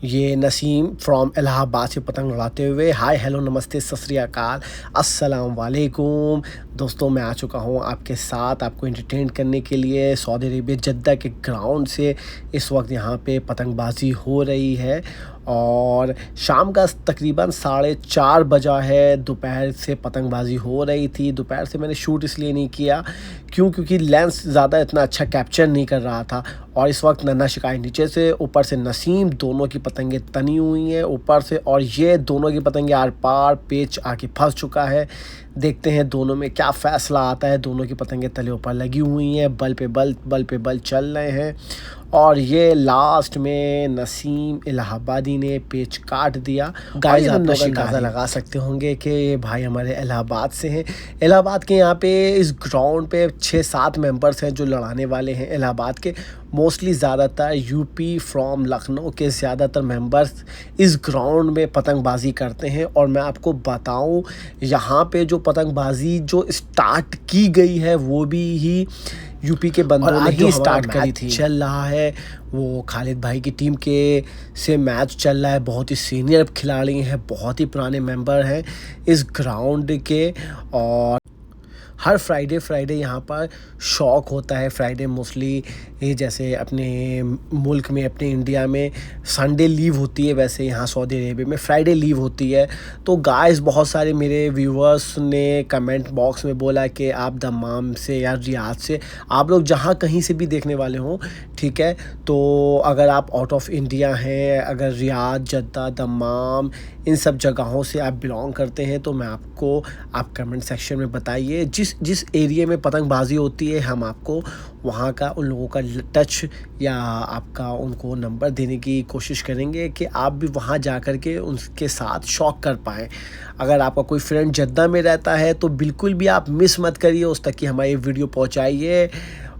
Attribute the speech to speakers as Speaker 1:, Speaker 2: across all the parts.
Speaker 1: ये नसीम फ्रॉम इलाहाबाद से पतंग उड़ाते हुए। हाय हेलो नमस्ते सत श्री अकाल अस्सलाम वालेकुम। दोस्तों मैं आ चुका हूँ आपके साथ आपको एंटरटेन करने के लिए सऊदी अरेबिया जद्दा के ग्राउंड से। इस वक्त यहाँ पे पतंगबाजी हो रही है और शाम का तकरीबन 4:30 बजा है। दोपहर से पतंगबाजी हो रही थी। दोपहर से मैंने शूट इसलिए नहीं किया क्योंकि लेंस ज़्यादा इतना अच्छा कैप्चर नहीं कर रहा था। और इस वक्त नन्हा शिकारी नीचे से, ऊपर से नसीम, दोनों की पतंगें तनी हुई हैं ऊपर से, और ये दोनों की पतंगें आर पार पेच आके फंस चुका है। देखते हैं दोनों में क्या फ़ैसला आता है। दोनों की पतंगें तले ऊपर लगी हुई हैं, बल पे बल चल रहे हैं। और ये लास्ट में नसीम इलाहाबादी ने पेच काट दिया। गाइस आप लोग अंदाज़ा लगा सकते होंगे कि ये भाई हमारे इलाहाबाद से हैं। इलाहाबाद के यहाँ पे इस ग्राउंड पे 6-7 मेंबर्स हैं जो लड़ाने वाले हैं। इलाहाबाद के मोस्टली ज़्यादातर यूपी फ्रॉम लखनऊ के ज़्यादातर मेंबर्स इस ग्राउंड में पतंगबाजी करते हैं। और मैं आपको बताऊं, यहाँ पे जो पतंगबाजी जो स्टार्ट की गई है वो भी ही यूपी के बंदों ने ही स्टार्ट करी थी। चल रहा है वो खालिद भाई की टीम के से मैच चल रहा है। बहुत ही सीनियर खिलाड़ी हैं, बहुत ही पुराने मेंबर हैं इस ग्राउंड के। और हर फ्राइडे यहाँ पर शौक होता है। फ्राइडे मोस्टली ये जैसे अपने मुल्क में, अपने इंडिया में संडे लीव होती है, वैसे यहाँ सऊदी अरेबिया में फ्राइडे लीव होती है। तो गाइस बहुत सारे मेरे व्यूवर्स ने कमेंट बॉक्स में बोला कि आप दम्माम से या रियाद से, आप लोग जहाँ कहीं से भी देखने वाले हों, ठीक है, तो अगर आप आउट ऑफ इंडिया हैं, अगर रियाद, जद्दा, दम्माम इन सब जगहों से आप बिलोंग करते हैं, तो मैं आपको आप कमेंट सेक्शन में बताइए जिस एरिया में पतंगबाजी होती है, हम आपको वहाँ का उन लोगों का टच या आपका उनको नंबर देने की कोशिश करेंगे कि आप भी वहाँ जा कर के उनके साथ शौक कर पाएँ। अगर आपका कोई फ्रेंड जद्दा में रहता है तो बिल्कुल भी आप मिस मत करिए उस तक कि हमारी वीडियो पहुँचाइए,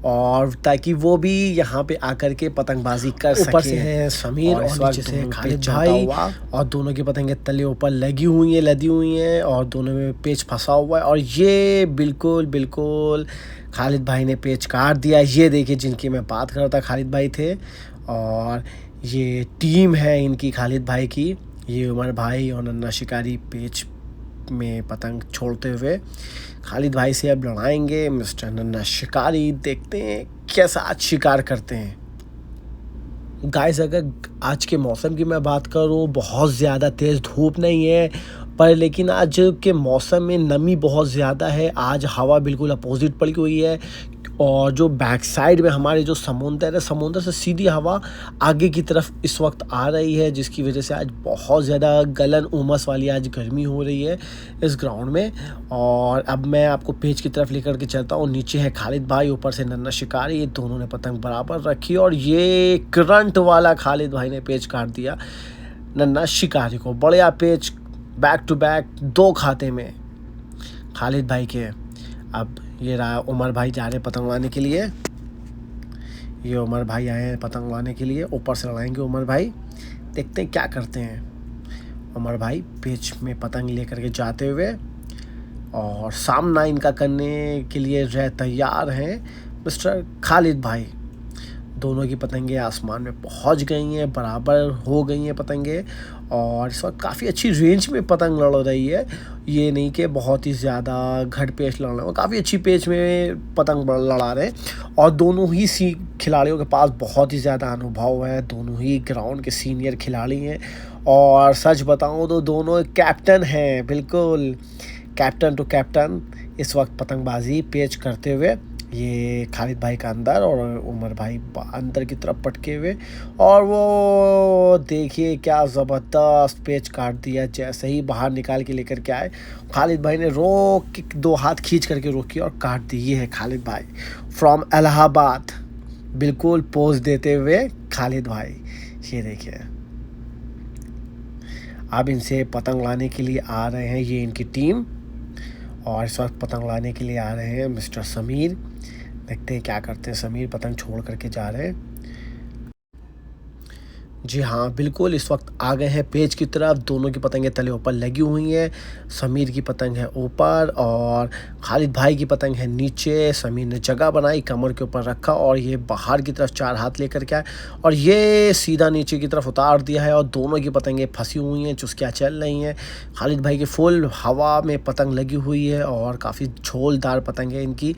Speaker 1: और ताकि वो भी यहाँ पे आकर के पतंगबाजी कर सके। ऊपर से है समीर और नीचे से खालिद भाई, और दोनों की पतंगें तले ऊपर लदी हुई हैं और दोनों में पेच फंसा हुआ है। और ये बिल्कुल खालिद भाई ने पेच काट दिया। ये देखिए जिनकी मैं बात कर रहा था, खालिद भाई थे। और ये टीम है इनकी खालिद भाई की, ये उमर भाई और नन्हा शिकारी पेच में पतंग छोड़ते हुए खालिद भाई से अब लड़ाएंगे मिस्टर नन्हा शिकारी। देखते हैं कैसा आज शिकार करते हैं। गाइस अगर आज के मौसम की मैं बात करूँ, बहुत ज़्यादा तेज़ धूप नहीं है, पर लेकिन आज के मौसम में नमी बहुत ज़्यादा है। आज हवा बिल्कुल अपोजिट पड़ी हुई है। और जो बैक साइड में हमारे जो समुंदर है, समुंदर से सीधी हवा आगे की तरफ इस वक्त आ रही है, जिसकी वजह से आज बहुत ज़्यादा गलन उमस वाली आज गर्मी हो रही है इस ग्राउंड में। और अब मैं आपको पेज की तरफ लेकर के चलता हूँ। नीचे है खालिद भाई, ऊपर से नन्हा शिकारी, ये दोनों ने पतंग बराबर रखी और ये करंट वाला खालिद भाई ने पेज काट दिया नन्हा शिकारी को। बढ़िया पेज बैक टू बैक 2 खाते में खालिद भाई के। अब ये रहा उमर भाई जा रहे हैं पतंग उड़ाने के लिए। ये उमर भाई आए हैं पतंग उड़ाने के लिए। ऊपर से लड़ाएंगे उमर भाई, देखते हैं क्या करते हैं। उमर भाई पेच में पतंग लेकर के जाते हुए और सामना इनका करने के लिए तैयार हैं मिस्टर खालिद भाई। दोनों की पतंगें आसमान में पहुंच गई हैं, बराबर हो गई हैं पतंगें। और इस वक्त काफ़ी अच्छी रेंज में पतंग लड़ रही है। ये नहीं कि बहुत ही ज़्यादा घट पेच लड़ रहे हो, काफ़ी अच्छी पेच में पतंग लड़ा रहे हैं। और दोनों ही खिलाड़ियों के पास बहुत ही ज़्यादा अनुभव है। दोनों ही ग्राउंड के सीनियर खिलाड़ी हैं और सच बताऊं तो दोनों कैप्टन हैं, बिल्कुल कैप्टन टू कैप्टन इस वक्त पतंगबाजी पेच करते हुए। ये खालिद भाई का अंदर और उमर भाई अंदर की तरफ पटके हुए। और वो देखिए क्या ज़बरदस्त पेच काट दिया। जैसे ही बाहर निकाल के लेकर के आए, खालिद भाई ने रोक के 2 हाथ खींच करके रोकी और काट दी। ये है खालिद भाई फ्रॉम इलाहाबाद, बिल्कुल पोज देते हुए खालिद भाई। ये देखिए अब इनसे पतंग लाने के लिए आ रहे हैं ये इनकी टीम। और इस वक्त पतंग लाने के लिए आ रहे हैं मिस्टर समीर। देखते हैं क्या करते हैं। समीर पतंग छोड़ करके जा रहे हैं। जी हाँ, बिल्कुल इस वक़्त आ गए हैं पेज की तरफ, दोनों की पतंगें तले ऊपर लगी हुई हैं। समीर की पतंग है ऊपर और खालिद भाई की पतंग है नीचे। समीर ने जगह बनाई, कमर के ऊपर रखा और ये बाहर की तरफ 4 हाथ लेकर के आए और ये सीधा नीचे की तरफ उतार दिया है और दोनों की पतंगें फँसी हुई हैं, चुस्कियाँ चल रही हैं। खालिद भाई की फुल हवा में पतंग लगी हुई है और काफ़ी झोलदार पतंग है इनकी।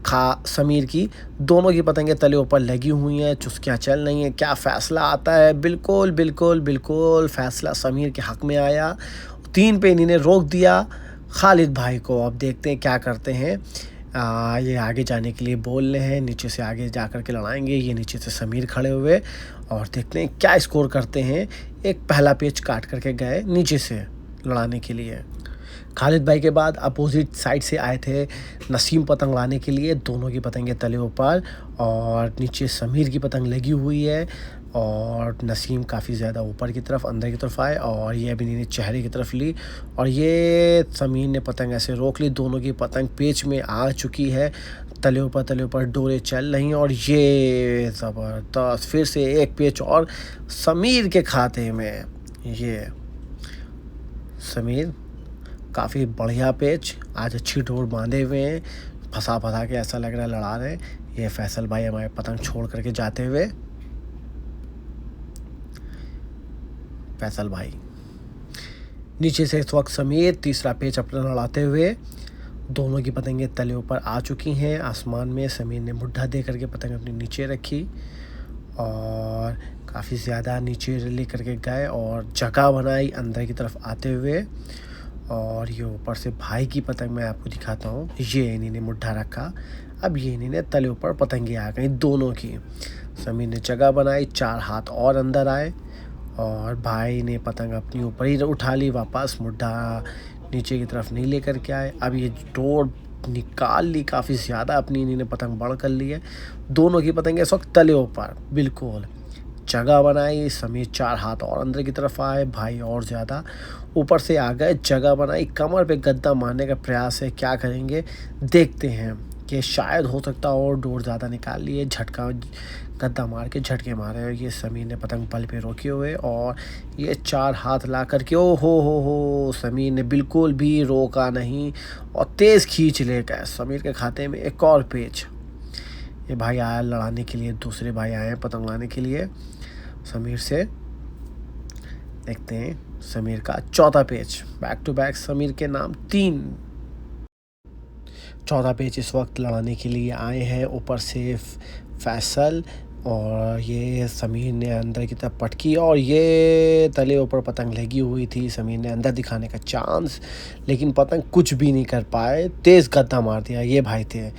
Speaker 1: समीर की दोनों की पतंगें तले ऊपर लगी हुई हैं, चुस्कियाँ चल रही हैं। क्या फ़ैसला आता है? बिल्कुल, बिल्कुल, बिल्कुल फ़ैसला समीर के हक़ में आया। 3 पे इन्हीं ने रोक दिया खालिद भाई को। अब देखते हैं क्या करते हैं। ये आगे जाने के लिए बोल रहे हैं, नीचे से आगे जा कर के लड़ाएँगे। ये नीचे से समीर खड़े हुए और देखते हैं क्या स्कोर करते हैं। एक पहला पेच काट कर के गए नीचे से लड़ाने के लिए। खालिद भाई के बाद अपोजिट साइड से आए थे नसीम पतंग लाने के लिए। दोनों की पतंगें तले ऊपर और नीचे समीर की पतंग लगी हुई है और नसीम काफ़ी ज़्यादा ऊपर की तरफ अंदर की तरफ आए और ये अभी इन्होंने चेहरे की तरफ ली और ये समीर ने पतंग ऐसे रोक ली। दोनों की पतंग पेच में आ चुकी है, तले ऊपर डोरे चल रही हैं और ये ज़बरदस्त फिर से एक पेच और समीर के खाते में। ये समीर काफ़ी बढ़िया पेच, आज अच्छी डोर बांधे हुए हैं, फंसा के ऐसा लग रहा है लड़ा रहे हैं। ये फैसल भाई हमारे पतंग छोड़ करके जाते हुए। फैसल भाई नीचे से इस वक्त समीर तीसरा पेच अपना लड़ाते हुए। दोनों की पतंगें तले ऊपर आ चुकी हैं आसमान में। समीर ने मुड्ढा दे करके पतंग अपनी नीचे रखी और काफ़ी ज़्यादा नीचे ले करके गए और जगह बनाई अंदर की तरफ आते हुए। और ये ऊपर से भाई की पतंग मैं आपको दिखाता हूँ। ये इन्हीं मुड्ढा रखा, अब ये इन्हीं तले ऊपर पतंगे आ गई दोनों की। समीर ने जगह बनाई, 4 हाथ और अंदर आए और भाई ने पतंग अपनी ऊपर ही उठा ली वापस, मुड्ढा नीचे की तरफ नहीं लेकर के आए। अब ये डोर निकाल ली काफ़ी ज़्यादा अपनी, इन्हीं ने पतंग बड़ कर ली है। दोनों की पतंगे इस वक्त तले ऊपर बिल्कुल जगह बनाई। समीर 4 हाथ और अंदर की तरफ आए, भाई और ज़्यादा ऊपर से आ गए। जगह बनाई, कमर पे गद्दा मारने का प्रयास है, क्या करेंगे देखते हैं कि शायद हो सकता और डोर ज़्यादा निकाल लिए, झटका गद्दा मार के झटके मारे और ये समीर ने पतंग पल पे रोके हुए और ये 4 हाथ ला करके ओ हो समीर ने बिल्कुल भी रोका नहीं और तेज़ खींच ले गए। समीर के खाते में एक और पेच। ये भाई आया लड़ाने के लिए, दूसरे भाई आए हैं पतंग लाने के लिए समीर से। देखते हैं समीर का चौथा पेच, बैक टू बैक समीर के नाम 3। चौथा पेच इस वक्त लड़ाने के लिए आए हैं ऊपर से फैसल और ये समीर ने अंदर की तरफ पटकी और ये तले ऊपर पतंग लगी हुई थी। समीर ने अंदर दिखाने का चांस, लेकिन पतंग कुछ भी नहीं कर पाए, तेज़ गद्दा मार दिया। ये भाई थे,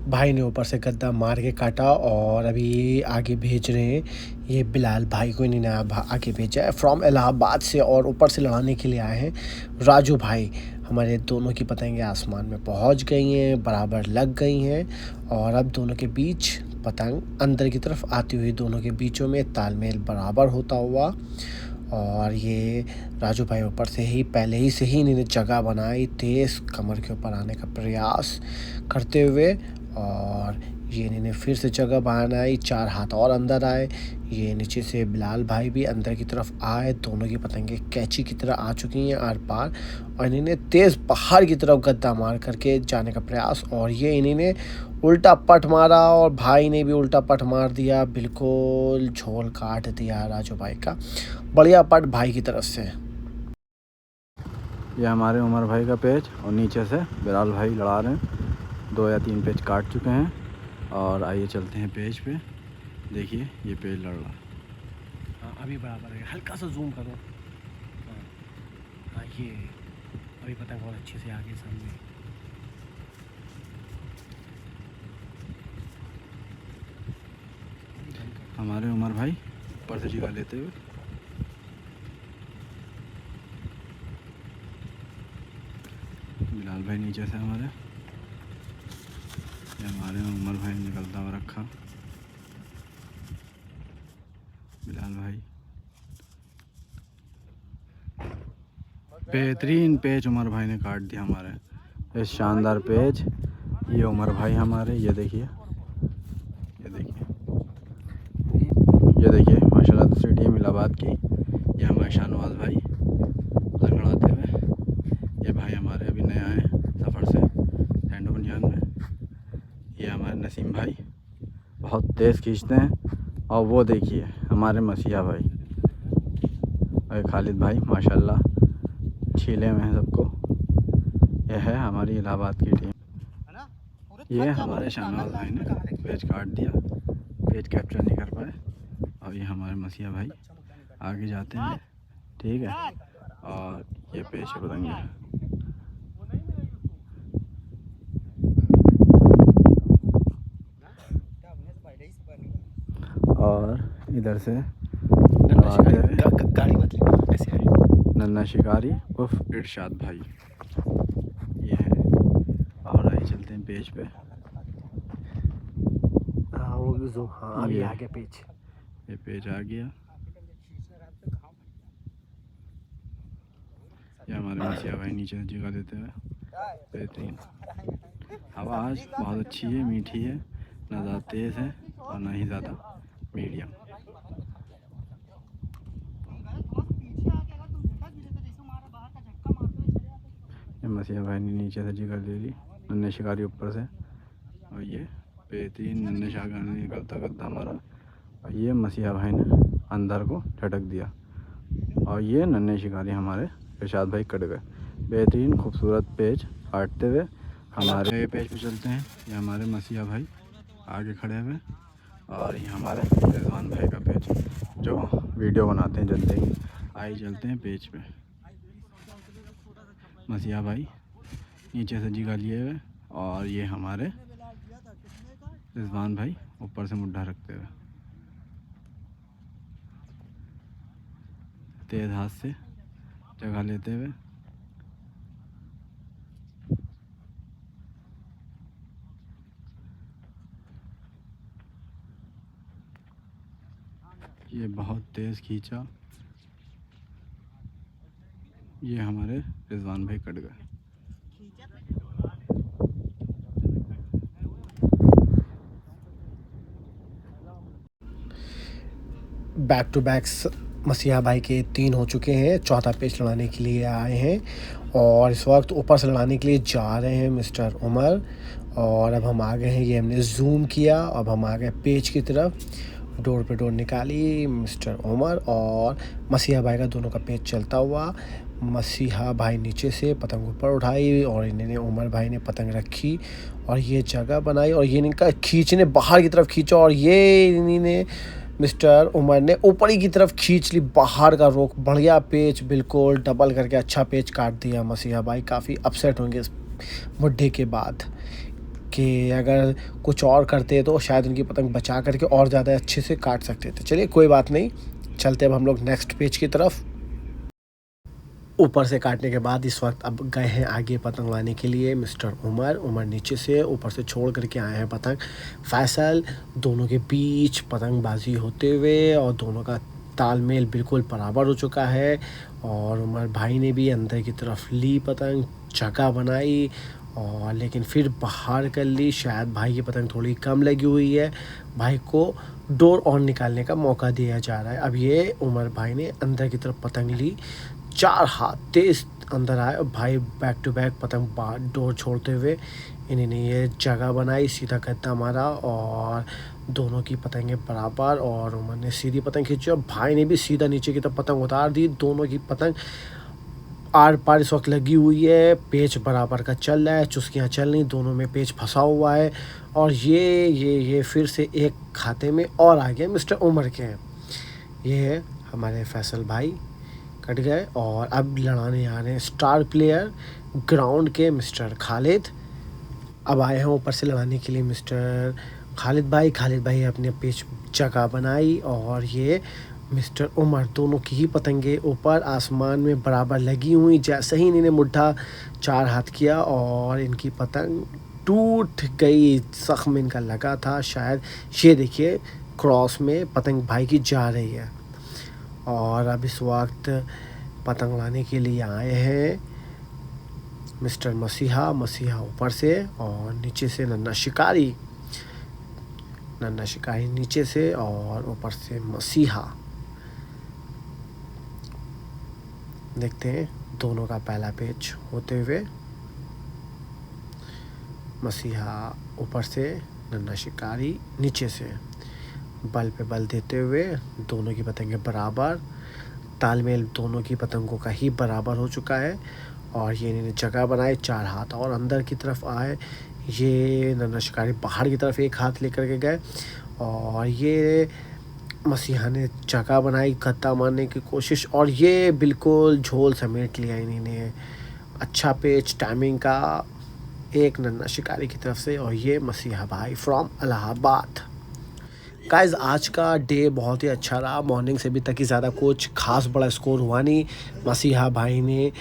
Speaker 1: भाई ने ऊपर से गद्दा मार के काटा और अभी आगे भेज रहे हैं ये बिलाल भाई को, इन्होंने आगे भेजा है फ्रॉम इलाहाबाद से और ऊपर से लड़ाने के लिए आए हैं राजू भाई। हमारे दोनों की पतंगें आसमान में पहुंच गई हैं, बराबर लग गई हैं और अब दोनों के बीच पतंग अंदर की तरफ आती हुई, दोनों के बीचों में तालमेल बराबर होता हुआ और ये राजू भाई ऊपर से ही पहले ही से ही इन्होंने जगह बनाई, तेज़ कमर के ऊपर आने का प्रयास करते हुए और ये इन्होंने फिर से जगह बनाई, 4 हाथ और अंदर आए। ये नीचे से बिलाल भाई भी अंदर की तरफ आए, दोनों की पतंगे कैची की तरह आ चुकी हैं आर पार और इन्होंने तेज़ बाहर की तरफ गद्दा मार करके जाने का प्रयास और ये इन्होंने उल्टा पट मारा और भाई ने भी उल्टा पट मार दिया, बिल्कुल झोल काट दिया राजू भाई का। बढ़िया पट भाई की तरफ से।
Speaker 2: ये हमारे उमर भाई का पेज और नीचे से बिलाल भाई लड़ा रहे हैं, 2 या 3 पेज काट चुके हैं और आइए चलते हैं पेज पे। देखिए ये पेज लड़ रहा है।
Speaker 1: हाँ अभी बराबर है, हल्का सा जूम करो। हाँ ये अभी पतंग बहुत अच्छे से आगे सामने।
Speaker 2: हमारे उमर भाई ऊपर से जगह लेते हुए बिलाल भाई नीचे से हमारे उमर भाई निकलता हुआ रखा। बिलाल भाई बेहतरीन पेज उमर भाई ने काट दिया हमारे, इस शानदार पेज। ये उमर भाई हमारे, ये देखिए माशाल्लाह से टीम इलाहाबाद की। ये हमारे शाहनवाज भाई पतंग उड़ाते हुए। ये भाई हमारे अभी नए आए सफ़र से सैंडो बंजान में। ये हमारे नसीम भाई बहुत तेज़ खींचते हैं। और वो देखिए हमारे मसीहा भाई और खालिद भाई माशाल्लाह छीले में हैं सबको। यह है हमारी इलाहाबाद की टीम। ये हमारे शाहनवाज भाई ने पेज काट दिया, पेज कैप्चर नहीं कर पाए। और ये हमारे मसीहा भाई आगे जाते हैं, ठीक है। और ये पेज के पतंग है। और इधर से नन्ना शिकारी उर्फ इरशाद भाई ये है। और आइए चलते हैं पेज पे।
Speaker 1: हाँ अभी आ गया पेज।
Speaker 2: ये पेज आ गया। ये हमारे मसीहा भाई नीचे से जगह देते हुए बेहतरीन। हवा आज बहुत अच्छी है, मीठी है, ना ज़्यादा तेज़ है और ना ही ज़्यादा मीडियम। ये मसीहा भाई ने नीचे से जिगर दे दी, नन्हे शिकारी ऊपर से। और ये बेहतरीन नन्हे शिकारी ने निकलता करता हमारा। और ये मसीहा भाई ने अंदर को झटक दिया। और ये नन्हे शिकारी हमारे इरशाद भाई कट गए। बेहतरीन खूबसूरत पेज काटते हुए हमारे पेज पे चलते हैं। ये हमारे मसीहा भाई आगे खड़े हुए। और ये हमारे रिजवान भाई का पेज जो वीडियो बनाते हैं जल्दी ही। आइए चलते हैं पेज पे। मसीहा भाई नीचे से जिगा लिए हुए। और ये हमारे रिजवान भाई ऊपर से मुड्ढा रखते हुए तेज़ हाथ से जगह लेते हुए। ये बहुत तेज़ खींचा। ये हमारे रिजवान भाई कट गए।
Speaker 1: बैक टू बैक मसीहा भाई के 3 हो चुके हैं। चौथा पेज लड़ाने के लिए आए हैं और इस वक्त ऊपर से लड़ाने के लिए जा रहे हैं मिस्टर उमर। और अब हम आ गए हैं, ये हमने जूम किया, अब हम आ गए पेज की तरफ। डोर पे डोर निकाली मिस्टर उमर और मसीहा भाई का दोनों का पेज चलता हुआ। मसीहा भाई नीचे से पतंग ऊपर उठाई और इन्होंने उमर भाई ने पतंग रखी और ये जगह बनाई और ये इनका खींचने बाहर की तरफ खींचा और ये इन्होंने मिस्टर उमर ने ऊपर ही की तरफ खींच ली बाहर का रोक। बढ़िया पेज, बिल्कुल डबल करके अच्छा पेज काट दिया। मसीहा भाई काफ़ी अपसेट होंगे इस मुद्दे के बाद कि अगर कुछ और करते तो शायद उनकी पतंग बचा करके और ज़्यादा अच्छे से काट सकते थे। चलिए कोई बात नहीं, चलते अब हम लोग नेक्स्ट पेज की तरफ। ऊपर से काटने के बाद इस वक्त अब गए हैं आगे पतंग लाने के लिए मिस्टर उमर नीचे से ऊपर से छोड़ करके आए हैं पतंग। फैसल दोनों के बीच पतंगबाजी होते हुए और दोनों का तालमेल बिल्कुल बराबर हो चुका है। और उमर भाई ने भी अंदर की तरफ ली पतंग, जगह बनाई और लेकिन फिर बाहर कर ली। शायद भाई की पतंग थोड़ी कम लगी हुई है, भाई को डोर और निकालने का मौका दिया जा रहा है। अब ये उमर भाई ने अंदर की तरफ पतंग ली, 4 हाथ तेज़ अंदर आए। भाई बैक टू बैक पतंग बाहर डोर छोड़ते हुए इन्होंने ये जगह बनाई, सीधा गद्दा मारा और दोनों की पतंगें बराबर। और उमर ने सीधी पतंग खींची और भाई ने भी सीधा नीचे की तरफ पतंग उतार दी। दोनों की पतंग आर पार इस वक्त लगी हुई है, पेच बराबर का चल रहा है, चुस्कियाँ चल रही, दोनों में पेच फंसा हुआ है। और ये फिर से एक खाते में और आ गया मिस्टर उमर के। ये हमारे फैसल भाई कट गए और अब लड़ाने आ रहे हैं स्टार प्लेयर ग्राउंड के मिस्टर खालिद। अब आए हैं ऊपर से लड़ाने के लिए मिस्टर खालिद भाई अपने पेच जगह बनाई और ये मिस्टर उमर दोनों की ही पतंगे ऊपर आसमान में बराबर लगी हुई। जैसे ही इन्होंने मुट्ठा 4 हाथ किया और इनकी पतंग टूट गई, जख्म इनका लगा था शायद। ये देखिए क्रॉस में पतंग भाई की जा रही है। और अब इस वक्त पतंग लाने के लिए आए हैं मिस्टर मसीहा ऊपर से और नीचे से नन्ना शिकारी नीचे से और ऊपर से मसीहा। देखते हैं दोनों का पहला पेच होते हुए। मसीहा ऊपर से, नन्हा शिकारी नीचे से, बल पे बल देते हुए दोनों की पतंगें बराबर, तालमेल दोनों की पतंगों का ही बराबर हो चुका है। और ये इन्होंने जगह बनाए, 4 हाथ और अंदर की तरफ आए। ये नन्हा शिकारी बाहर की तरफ 1 हाथ लेकर के गए और ये मसीहा ने जगह बनाई गद्दा मारने की कोशिश, और ये बिल्कुल झोल समेट लिया इन्होंने। अच्छा पेच टाइमिंग का एक नन्हा शिकारी की तरफ से, और ये मसीहा भाई फ्रॉम इलाहाबाद। गाइस आज का डे बहुत ही अच्छा रहा। मॉर्निंग से अभी तक ही ज़्यादा कुछ खास बड़ा स्कोर हुआ नहीं। मसीहा भाई ने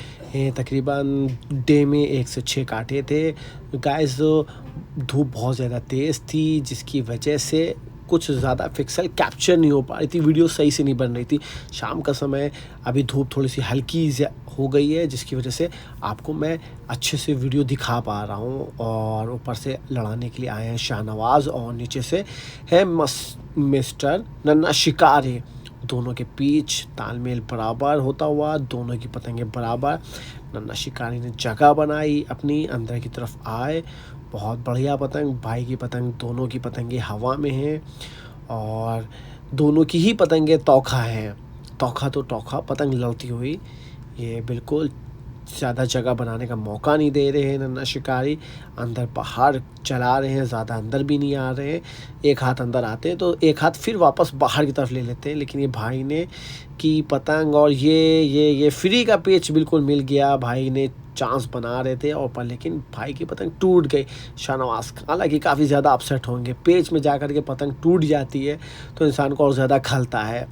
Speaker 1: तकरीबन डे में 1 से 6 काटे थे। गाइस धूप बहुत ज़्यादा तेज़ थी, जिसकी वजह से कुछ ज़्यादा पिक्सल कैप्चर नहीं हो पा रही थी, वीडियो सही से नहीं बन रही थी। शाम का समय, अभी धूप थोड़ी सी हल्की हो गई है, जिसकी वजह से आपको मैं अच्छे से वीडियो दिखा पा रहा हूँ। और ऊपर से लड़ाने के लिए आए हैं शाहनवाज़, और नीचे से है मिस्टर नन्हा शिकारी। दोनों के पीच तालमेल बराबर होता हुआ, दोनों की पतंगें बराबर। नन्हा शिकारी ने जगह बनाई अपनी, अंदर की तरफ आए। बहुत बढ़िया पतंग, भाई की पतंग, दोनों की पतंगें हवा में हैं और दोनों की ही पतंगें तोखा हैं। तोखा तो तोखा पतंग लड़ती हुई। ये बिल्कुल ज़्यादा जगह बनाने का मौका नहीं दे रहे हैं नन्हा शिकारी। अंदर बाहर चला रहे हैं, ज़्यादा अंदर भी नहीं आ रहे हैं। 1 हाथ अंदर आते हैं तो 1 हाथ फिर वापस बाहर की तरफ ले लेते हैं। लेकिन ये भाई ने की पतंग, और ये फ्री का पेच बिल्कुल मिल गया। भाई ने चांस बना रहे थे ऊपर, लेकिन भाई की पतंग टूट गई। शाहनवाज़ हालांकि काफ़ी ज़्यादा अपसेट होंगे। पेच में जाकर के पतंग टूट जाती है तो इंसान को और ज़्यादा खलता है।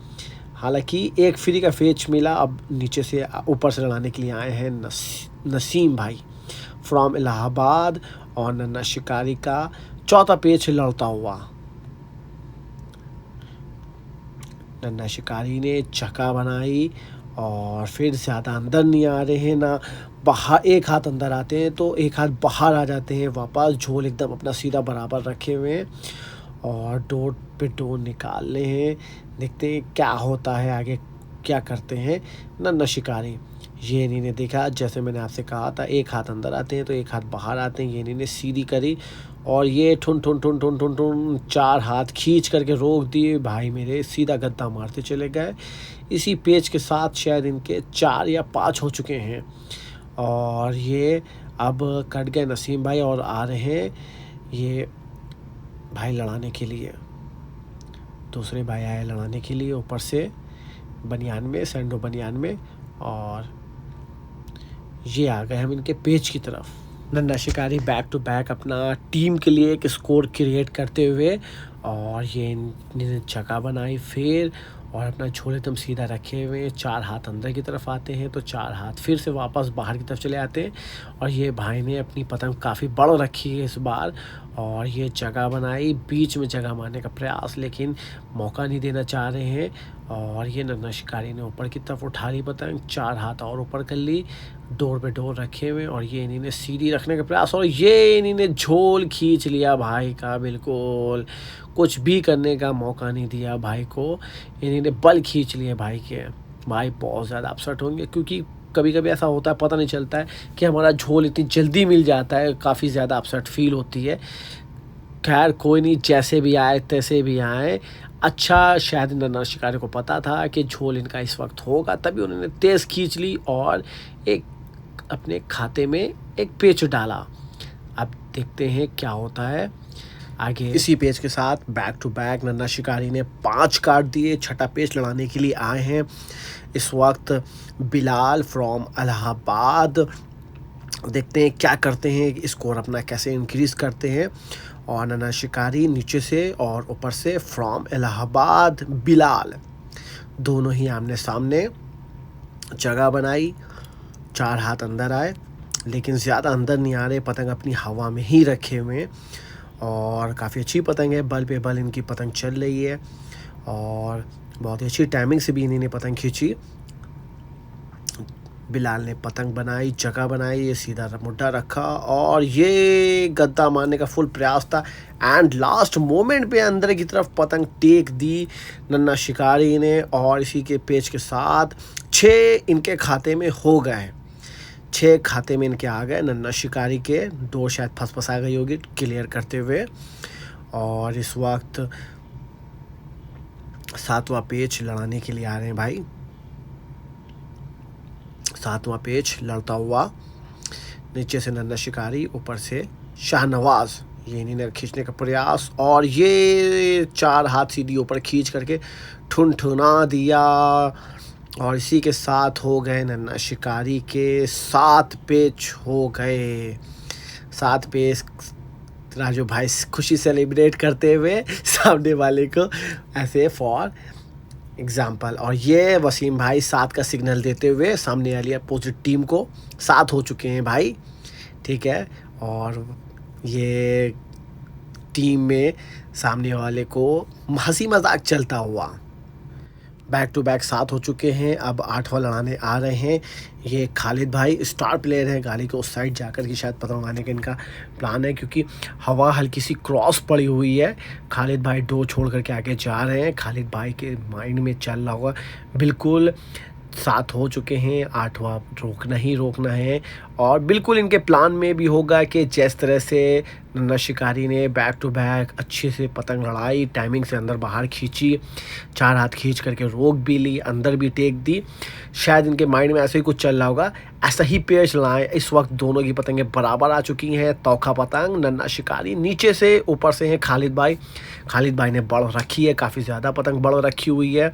Speaker 1: हालांकि एक फ्री का पेच मिला। अब नीचे से ऊपर से लड़ाने के लिए आए हैं नसीम भाई फ्रॉम इलाहाबाद, और नन्हा शिकारी का चौथा पेच लड़ता हुआ। नन्हा शिकारी ने जगह बनाई और फिर ज़्यादा अंदर नहीं आ रहे हैं ना बाहर। 1 हाथ अंदर आते हैं तो 1 हाथ बाहर आ जाते हैं वापस। झोल एकदम अपना सीधा बराबर रखे हुए हैं और डोर पे डोर निकाल रहे हैं। देखते हैं क्या होता है आगे, क्या करते हैं नन्हा शिकारी। ये इन्होंने देखा, जैसे मैंने आपसे कहा था, 1 हाथ अंदर आते हैं तो 1 हाथ बाहर आते हैं। ये इन्होंने सीधी करी और ये ठुन ठुन ठुन ठुन ठुन ठुन 4 हाथ खींच करके रोक दिए। भाई मेरे सीधा गद्दा मारते चले गए। इसी पेच के साथ शायद इनके 4 या 5 हो चुके हैं। और ये अब कट गए नसीम भाई और आ रहे हैं ये भाई लड़ाने के लिए। दूसरे भाई आए लड़ाने के लिए ऊपर से बनियान में, सैंडो बनियान में, और ये आ गए हम इनके पेज की तरफ। नन्हा शिकारी बैक टू बैक अपना टीम के लिए एक स्कोर क्रिएट करते हुए, और ये इन्होंने जगह बनाई फिर, और अपना झोल एकदम सीधा रखे हुए। 4 हाथ अंदर की तरफ आते हैं तो 4 हाथ फिर से वापस बाहर की तरफ चले आते हैं। और ये भाई ने अपनी पतंग काफ़ी बड़ रखी है इस बार, और ये जगह बनाई, बीच में जगह मारने का प्रयास, लेकिन मौका नहीं देना चाह रहे हैं। और ये नन्हा शिकारी ने ऊपर की तरफ उठा ली पतंग, 4 हाथ और ऊपर कर ली, डोर पे डोर रखे हुए, और ये इन्होंने सीधी रखने का प्रयास, और ये इन्होंने झोल खींच लिया भाई का। बिल्कुल कुछ भी करने का मौका नहीं दिया भाई को, इन्होंने बल खींच लिए भाई के। भाई बहुत ज़्यादा अपसेट होंगे, क्योंकि कभी कभी ऐसा होता है, पता नहीं चलता है कि हमारा झोल इतनी जल्दी मिल जाता है। काफ़ी ज़्यादा अपसेट फील होती है। खैर कोई नहीं, जैसे भी आए तैसे भी आए। अच्छा, शायद नन्हा शिकारी को पता था कि झोल इनका इस वक्त होगा, तभी उन्होंने तेज़ खींच ली और एक अपने खाते में एक पेच डाला। अब देखते हैं क्या होता है आगे। इसी पेच के साथ बैक टू बैक नन्हा शिकारी ने 5 काट दिए। छठा पेच लड़ाने के लिए आए हैं इस वक्त बिलाल फ्रॉम इलाहाबाद। देखते हैं क्या करते हैं, स्कोर अपना कैसे इंक्रीज़ करते हैं। और नन्हा शिकारी नीचे से और ऊपर से फ्रॉम इलाहाबाद बिलाल, दोनों ही आमने सामने जगह बनाई। 4 हाथ अंदर आए, लेकिन ज़्यादा अंदर नहीं आ रहे। पतंग अपनी हवा में ही रखे हुए हैं और काफ़ी अच्छी पतंग है। बल पे बल इनकी पतंग चल रही है और बहुत ही अच्छी टाइमिंग से भी इन्होंने पतंग खींची। बिलाल ने पतंग बनाई, जगह बनाई, ये सीधा मुड्ढा रखा और ये गद्दा मारने का फुल प्रयास था। एंड लास्ट मोमेंट पे अंदर की तरफ पतंग टेक दी नन्हा शिकारी ने, और इसी के पेच के साथ 6 इनके खाते में हो गए, 6 खाते में इनके आ गए नन्हा शिकारी के। 2 शायद फंस गई होगी क्लियर करते हुए। और इस वक्त 7वां पेच लड़ाने के लिए आ रहे हैं भाई। 7वां पेच लड़ता हुआ, नीचे से नन्हा शिकारी, ऊपर से शाहनवाज। ये इन्हें खींचने का प्रयास, और ये 4 हाथ सीधी ऊपर खींच करके ठुनठुना दिया। और इसी के साथ हो गए नन्हा शिकारी के 7 पेच हो गए। 7 पेच राजू भाई खुशी सेलिब्रेट करते हुए सामने वाले को ऐसे फॉर एग्जाम्पल। और ये वसीम भाई 7 का सिग्नल देते हुए सामने वाली अपोजिट टीम को 7 हो चुके हैं भाई, ठीक है। और ये टीम में सामने वाले को हंसी मजाक चलता हुआ बैक टू बैक 7 हो चुके हैं। अब 8वां लड़ाने आ रहे हैं। ये खालिद भाई स्टार प्लेयर है, गाड़ी के उस साइड जाकर के शायद पतंग उड़ाने का इनका प्लान है, क्योंकि हवा हल्की सी क्रॉस पड़ी हुई है। खालिद भाई 2 छोड़ करके आगे जा रहे हैं। खालिद भाई के माइंड में चल रहा होगा बिल्कुल 7 हो चुके हैं, 8वां रोकना है। और बिल्कुल इनके प्लान में भी होगा कि जिस तरह से नन्हा शिकारी ने बैक टू बैक अच्छे से पतंग लड़ाई, टाइमिंग से अंदर बाहर खींची, 4 हाथ खींच करके रोक भी ली, अंदर भी टेक दी, शायद इनके माइंड में ऐसे ही कुछ चल रहा होगा। ऐसा ही पेच लड़ाएं। इस वक्त दोनों की पतंगें बराबर आ चुकी हैं। तोखा पतंग नन्हा शिकारी नीचे से, ऊपर से हैं खालिद भाई। खालिद भाई ने बड़ रखी है, काफ़ी ज़्यादा पतंग बड़ रखी हुई है।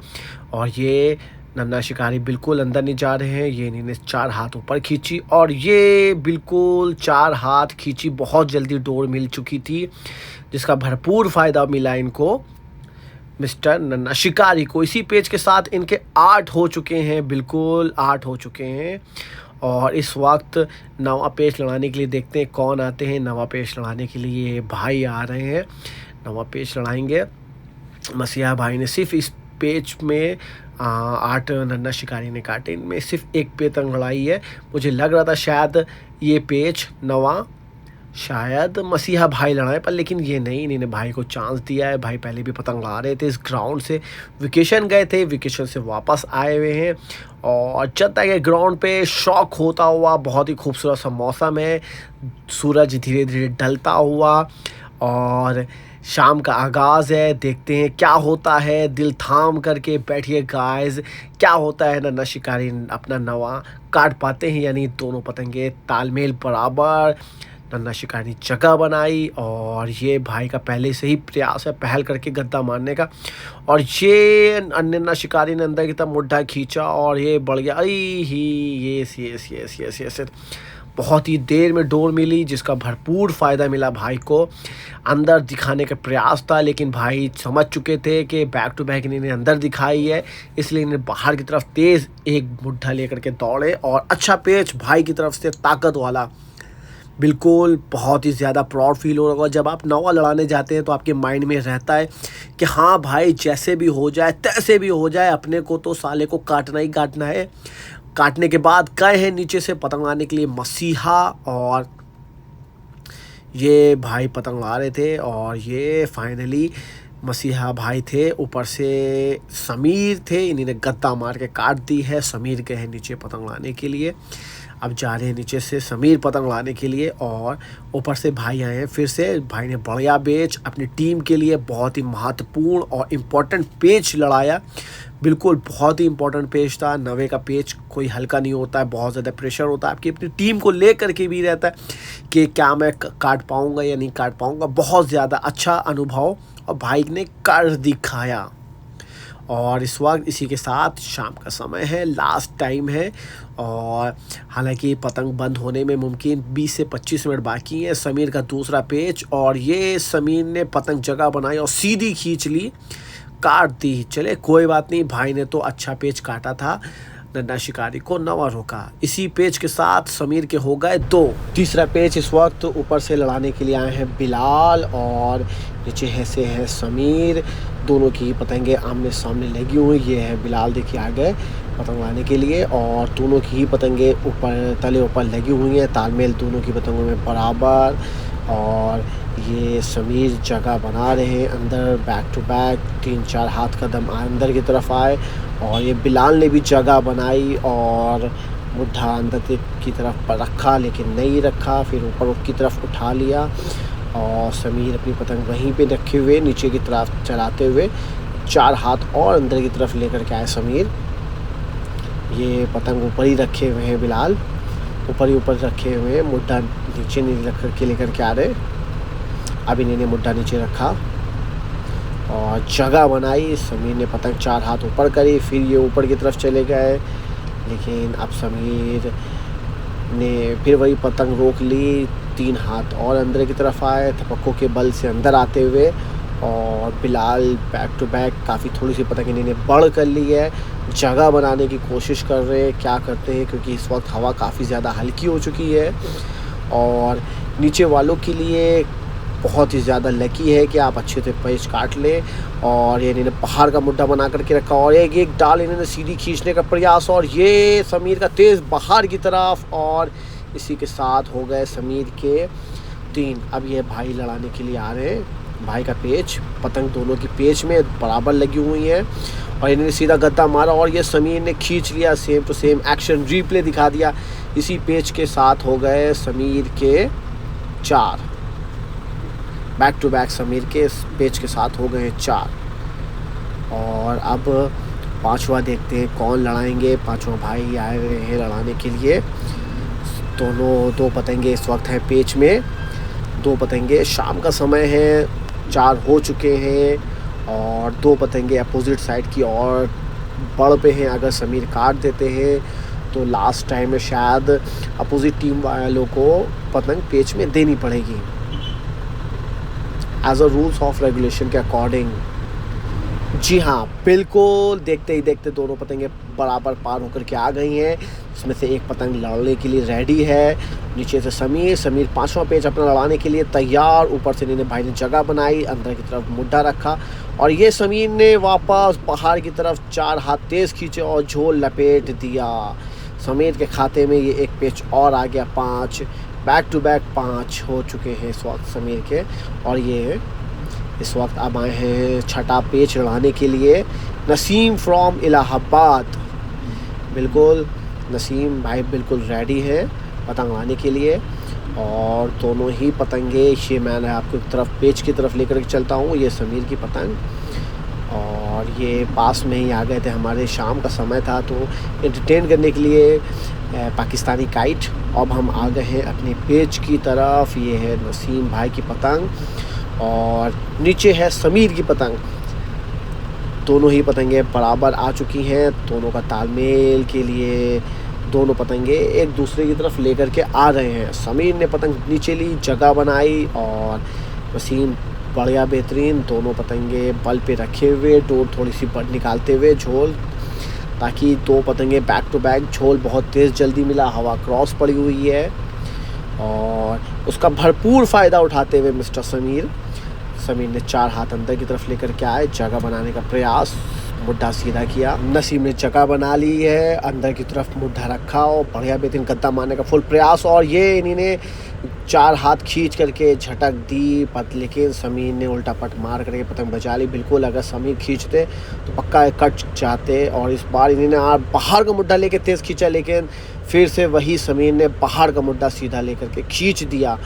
Speaker 1: और ये नन्हा शिकारी बिल्कुल अंदर नहीं जा रहे हैं। ये इन्होंने 4 हाथ ऊपर खींची, और ये बिल्कुल 4 हाथ खींची। बहुत जल्दी डोर मिल चुकी थी, जिसका भरपूर फ़ायदा मिला इनको, मिस्टर नन्हा शिकारी को। इसी पेज के साथ इनके 8 हो चुके हैं, बिल्कुल 8 हो चुके हैं। और इस वक्त 9वां पेज लड़ाने के लिए देखते हैं कौन आते हैं। 9वां पेज लड़ाने के लिए भाई आ रहे हैं। 9वां पेज लड़ाएंगे मसीहा भाई ने। सिर्फ इस पेज में 8 नन्हा शिकारी ने काटे, इनमें सिर्फ 1 पतंग लड़ाई है। मुझे लग रहा था शायद ये पेज 9वां शायद मसीहा भाई लड़ाए, पर लेकिन ये नहीं, इन्होंने भाई को चांस दिया है। भाई पहले भी पतंग लड़ा रहे थे, इस ग्राउंड से वेकेशन गए थे, वेकेशन से वापस आए हुए हैं। और जब तक ये ग्राउंड पे शौक होता हुआ, बहुत ही खूबसूरत सा मौसम है, सूरज धीरे धीरे ढलता हुआ और शाम का आगाज़ है। देखते हैं क्या होता है, दिल थाम करके बैठिए गाइस, क्या होता है। नन्हा शिकारी अपना 9वां काट पाते हैं, यानी दोनों पतंगे तालमेल बराबर। नन्हा शिकारी जगह बनाई, और ये भाई का पहले से ही प्रयास है पहल करके गद्दा मारने का। और ये नन्हा शिकारी ने अंदर की तरफ मुड्ढा खींचा, और ये बढ़ गया। यस बहुत ही देर में डोर मिली, जिसका भरपूर फ़ायदा मिला भाई को। अंदर दिखाने का प्रयास था, लेकिन भाई समझ चुके थे कि बैक टू बैक इन्हें अंदर दिखाई है, इसलिए इन्हें बाहर की तरफ तेज़ एक मुड्ढा लेकर के दौड़े। और अच्छा पेच भाई की तरफ से, ताकत वाला, बिल्कुल बहुत ही ज़्यादा प्राउड फील हो रहा होगा। जब आप 9वां लड़ाने जाते हैं तो आपके माइंड में रहता है कि हाँ भाई जैसे भी हो जाए, तैसे भी हो जाए, अपने को तो साले को काटना ही काटना है। काटने के बाद गए हैं नीचे से पतंग लाने के लिए मसीहा, और ये भाई पतंग ला रहे थे। और ये फाइनली मसीहा भाई थे, ऊपर से समीर थे, इन्होंने गद्दा मार के काट दी है। समीर गए हैं नीचे पतंग लाने के लिए, अब जा रहे हैं नीचे से समीर पतंग लाने के लिए। और ऊपर से भाई आए हैं फिर से। भाई ने बढ़िया पेच अपनी टीम के लिए, बहुत ही महत्वपूर्ण और इम्पोर्टेंट पेच लड़ाया। बिल्कुल बहुत ही इंपॉर्टेंट पेच था। 9वें का पेच कोई हल्का नहीं होता है, बहुत ज़्यादा प्रेशर होता है, आपकी अपनी टीम को ले करके भी रहता है कि क्या मैं काट पाऊँगा या नहीं काट पाऊँगा। बहुत ज़्यादा अच्छा अनुभव, और भाई ने कर दिखाया। और इस वक्त इसी के साथ शाम का समय है, लास्ट टाइम है, और हालांकि पतंग बंद होने में मुमकिन 20 से 25 मिनट बाकी हैं। समीर का दूसरा पेच, और ये समीर ने पतंग जगह बनाई और सीधी खींच ली, काट दी। चले कोई बात नहीं, भाई ने तो अच्छा पेच काटा था, नन्हा शिकारी को 9वां रोका। इसी पेच के साथ समीर के हो गए 2। तीसरा पेच इस वक्त ऊपर से लड़ाने के लिए आए हैं बिलाल, और नीचे है से है समीर। दोनों की पतंगे आमने सामने लगी हुई। ये है बिलाल, देखिए आ गए पतंग लाने के लिए, और दोनों की ही पतंगे ऊपर तले ऊपर लगी हुई हैं, तालमेल दोनों की पतंगों में बराबर। और ये समीर जगह बना रहे हैं अंदर, बैक टू बैक 3-4 हाथ कदम अंदर की तरफ आए और ये बिलाल ने भी जगह बनाई और मुद्दा अंदर की तरफ रखा लेकिन नहीं रखा, फिर ऊपर की तरफ उठा लिया और समीर अपनी पतंग वहीं पे रखे हुए नीचे की तरफ चलाते हुए 4 हाथ और अंदर की तरफ लेकर के आए समीर। ये पतंग ऊपर ही रखे हुए हैं बिलाल, ऊपर ही ऊपर रखे हुए हैं, मुद्दा नीचे नहीं रख कर के लेकर के आ रहे। अब इन्होंने मुद्दा नीचे रखा और जगह बनाई, समीर ने पतंग 4 हाथ ऊपर करी, फिर ये ऊपर की तरफ चले गए लेकिन अब समीर ने फिर वही पतंग रोक ली, 3 हाथ और अंदर की तरफ आए थपक्कों के बल से अंदर आते हुए और बिलाल बैक टू बैक काफ़ी थोड़ी सी पतंग इन्होंने बढ़ कर ली है, जगह बनाने की कोशिश कर रहे हैं। क्या करते हैं क्योंकि इस वक्त हवा काफ़ी ज़्यादा हल्की हो चुकी है और नीचे वालों के लिए बहुत ही ज़्यादा लकी है कि आप अच्छे से पेच काट लें और ये इन्होंने पहाड़ का मुद्दा बना करके रखा और एक डाल इन्होंने सीधी खींचने का प्रयास और ये समीर का तेज़ बाहर की तरफ और इसी के साथ हो गए समीर के 3। अब ये भाई लड़ाने के लिए आ रहे हैं, भाई का पेच पतंग दोनों की पेच में बराबर लगी हुई है और इन्होंने सीधा गद्दा मारा और ये समीर ने खींच लिया, same to same action replay दिखा दिया। इसी पेच के साथ हो गए समीर के 4, बैक टू बैक समीर के पेच के साथ हो गए 4 और अब 5वां देखते हैं कौन लड़ाएंगे। 5वां भाई आए हुए हैं लड़ाने के लिए, दोनों 2 पतंगे इस वक्त हैं पेच में, 2 पतंगे, शाम का समय है, 4 हो चुके हैं और 2 पतंगे अपोजिट साइड की और बढ़ पे हैं। अगर समीर काट देते हैं तो लास्ट टाइम में शायद अपोजिट टीम वालों को पतंग पेच में देनी पड़ेगी as a rules of regulation के अकॉर्डिंग। जी हाँ, बिल्कुल, देखते ही देखते दोनों पतंगे बराबर पार होकर के आ गई हैं। इसमें से एक पतंग लड़ने के लिए रेडी है, नीचे से समीर 5वां पेच अपना लड़ाने के लिए तैयार। ऊपर से इन्होंने भाई ने जगह बनाई, अंदर की तरफ मुद्दा रखा और ये समीर ने वापस बाहर की तरफ 4 हाथ तेज़ खींचे और झोल लपेट दिया। समीर के खाते में ये एक पेच और आ गया, 5, बैक टू बैक 5 हो चुके हैं इस वक्त समीर के और ये इस वक्त अब आए हैं 6ठा पेच लड़ाने के लिए नसीम फ्रॉम इलाहाबाद। बिल्कुल नसीम भाई बिल्कुल रेडी है पतंग लड़ाने के लिए और दोनों ही पतंगे, ये मैं आपकी तरफ पेच की तरफ लेकर के चलता हूँ, ये समीर की पतंग और ये पास में ही आ गए थे, हमारे शाम का समय था तो एंटरटेन करने के लिए पाकिस्तानी काइट। अब हम आ गए हैं अपने पेच की तरफ, ये है नसीम भाई की पतंग और नीचे है समीर की पतंग। दोनों ही पतंगे बराबर आ चुकी हैं, दोनों का तालमेल के लिए दोनों पतंगे एक दूसरे की तरफ लेकर के आ रहे हैं। समीर ने पतंग नीचे ली, जगह बनाई और नसीम बढ़िया बेहतरीन, दोनों पतंगे बल पे रखे हुए, डोर थोड़ी सी बड़ निकालते हुए झोल, ताकि 2 पतंगे बैक टू बैक, झोल बहुत तेज़ जल्दी मिला, हवा क्रॉस पड़ी हुई है और उसका भरपूर फ़ायदा उठाते हुए मिस्टर समीर ने 4 हाथ अंदर की तरफ लेकर के आए, जगह बनाने का प्रयास, मुद्दा सीधा किया। नसीम ने जगह बना ली है, अंदर की तरफ मुद्दा रखा और बढ़िया बेहतरीन गद्दा मारने का फुल प्रयास और ये इन्होंने 4 हाथ खींच करके झटक दी, लेकिन समीर ने उल्टा पट मार करके पतंग बचा ली। बिल्कुल अगर समीर खींचते तो पक्का कट जाते और इस बार इन्होंने बाहर का मुद्दा लेके तेज़ खींचा, लेकिन फिर से वही समीर ने बाहर का मुद्दा सीधा लेकर के खींच दिया।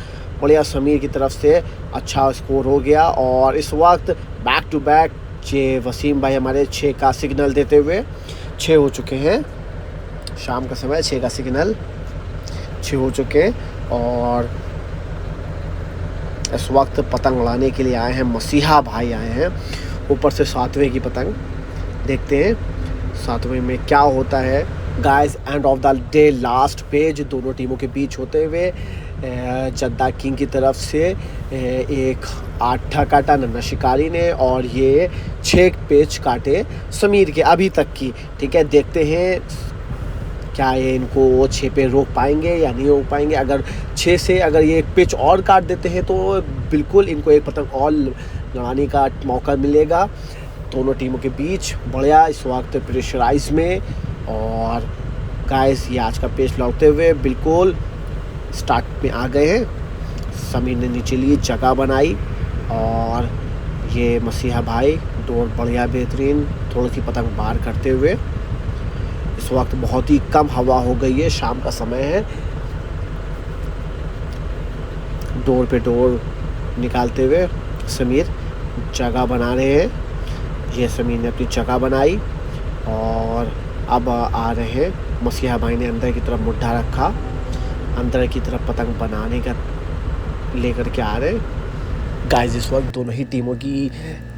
Speaker 1: बढ़िया समीर की तरफ से अच्छा स्कोर हो गया और इस वक्त बैक टू बैक वसीम भाई हमारे 6 का सिग्नल देते हुए 6 हो चुके हैं, शाम का समय 6 का सिग्नल 6 हो चुके हैं और इस वक्त पतंग उड़ाने के लिए आए हैं मसीहा भाई आए हैं ऊपर से 7वें की पतंग। देखते हैं 7वें में क्या होता है। Guys, end of the day last page दोनों टीमों के बीच होते हुए जद्दा किंग की तरफ से एक 8 काटा नन्ना शिकारी ने और ये 6 पेच काटे समीर के अभी तक की। ठीक है, देखते हैं क्या ये इनको 6 पे रोक पाएंगे या नहीं रोक पाएंगे। अगर 6 से अगर ये एक पिच और काट देते हैं तो बिल्कुल इनको एक पतंग और लड़ाने का मौका मिलेगा दोनों टीमों के बीच। बढ़िया इस वक्त प्रेशराइज में और गाइस ये आज का पेच लौटते हुए बिल्कुल स्टार्ट में आ गए हैं। समीर ने नीचे ली, जगह बनाई और ये मसीहा भाई डोर बढ़िया बेहतरीन थोड़ी सी पतंग बाहर करते हुए। इस वक्त बहुत ही कम हवा हो गई है, शाम का समय है। डोर पे डोर निकालते हुए समीर जगह बना रहे हैं। ये समीर ने अपनी जगह बनाई और अब आ रहे हैं। मसीहा भाई ने अंदर की तरफ मुड्ढा रखा, अंदर की तरफ पतंग बनाने का लेकर के आ रहे गाइस। इस वक्त दोनों ही टीमों की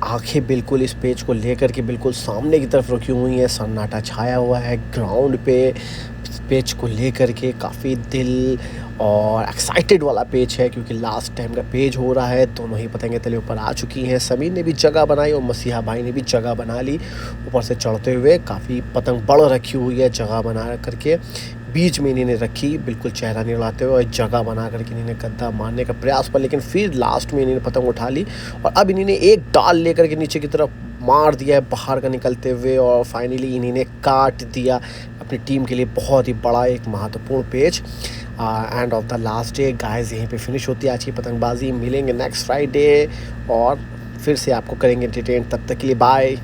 Speaker 1: आंखें बिल्कुल इस पेच को लेकर के बिल्कुल सामने की तरफ रखी हुई हैं। सन्नाटा छाया हुआ है ग्राउंड पे। पेच को लेकर के काफ़ी दिल और एक्साइटेड वाला पेच है, क्योंकि लास्ट टाइम का पेज हो रहा है। दोनों ही पतंगें तले ऊपर आ चुकी हैं। समीर ने भी जगह बनाई और मसीहा भाई ने भी जगह बना ली। ऊपर से चढ़ते हुए काफ़ी पतंग बढ़ रखी हुई है जगह बना करके। बीच में इन्होंने रखी, बिल्कुल चेहरा नहीं उड़ाते हुए, और जगह बना करके इन्होंने गद्दा मारने का प्रयास पर, लेकिन फिर लास्ट में इन्होंने पतंग उठा ली और अब इन्होंने एक डाल लेकर के नीचे की तरफ मार दिया है बाहर का निकलते हुए, और फाइनली इन्होंने काट दिया अपनी टीम के लिए बहुत ही बड़ा एक महत्वपूर्ण page. End of the last day guys, यहीं पे फिनिश होती है आज की पतंगबाजी। मिलेंगे नेक्स्ट फ्राइडे और फिर से आपको करेंगे एंटरटेन। तब तक के लिए बाय।